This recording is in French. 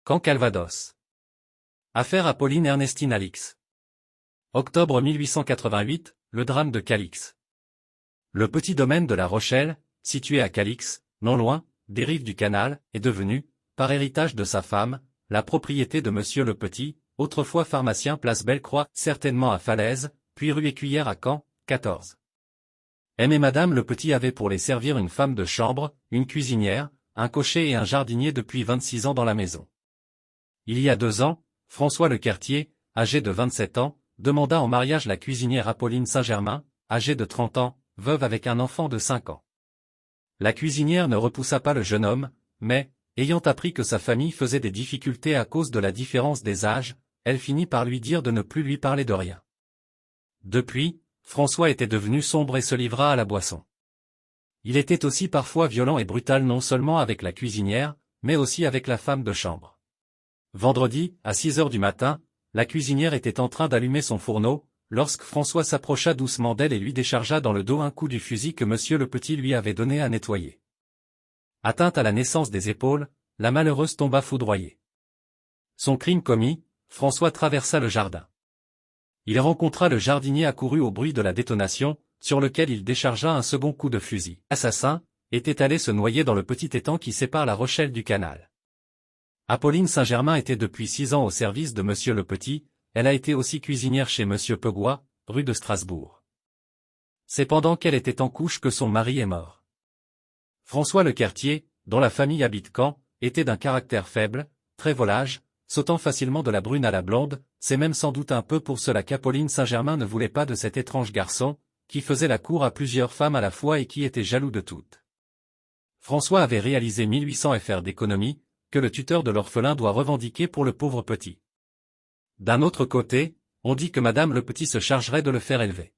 Camp Calvados. Affaire Apolline Ernestine Alix. Octobre 1888, le drame de Calix. Le petit domaine de La Rochelle, situé à Calix, non loin, des rives du canal, est devenu, par héritage de sa femme, la propriété de Monsieur le Petit, autrefois pharmacien place Belle-Croix, certainement à Falaise, puis rue Écuyère à Caen, 14. M et Madame le Petit avaient pour les servir une femme de chambre, une cuisinière, un cocher et un jardinier depuis 26 ans dans la maison. Il y a 2 ans, François Lequertier, âgé de 27 ans, demanda en mariage la cuisinière Apolline Saint-Germain, âgée de 30 ans, veuve avec un enfant de 5 ans. La cuisinière ne repoussa pas le jeune homme, mais, ayant appris que sa famille faisait des difficultés à cause de la différence des âges, elle finit par lui dire de ne plus lui parler de rien. Depuis, François était devenu sombre et se livra à la boisson. Il était aussi parfois violent et brutal non seulement avec la cuisinière, mais aussi avec la femme de chambre. Vendredi, à 6 heures du matin, la cuisinière était en train d'allumer son fourneau, lorsque François s'approcha doucement d'elle et lui déchargea dans le dos un coup du fusil que Monsieur le Petit lui avait donné à nettoyer. Atteinte à la naissance des épaules, la malheureuse tomba foudroyée. Son crime commis, François traversa le jardin. Il rencontra le jardinier accouru au bruit de la détonation, sur lequel il déchargea un second coup de fusil. L'assassin était allé se noyer dans le petit étang qui sépare La Rochelle du canal. Apolline Saint-Germain était depuis 6 ans au service de Monsieur le Petit, elle a été aussi cuisinière chez Monsieur Pegois, rue de Strasbourg. C'est pendant qu'elle était en couche que son mari est mort. François Lequertier, dont la famille habite Caen, était d'un caractère faible, très volage, sautant facilement de la brune à la blonde, c'est même sans doute un peu pour cela qu'Apolline Saint-Germain ne voulait pas de cet étrange garçon, qui faisait la cour à plusieurs femmes à la fois et qui était jaloux de toutes. François avait réalisé 1800 fr d'économie, que le tuteur de l'orphelin doit revendiquer pour le pauvre petit. D'un autre côté, on dit que Madame le Petit se chargerait de le faire élever.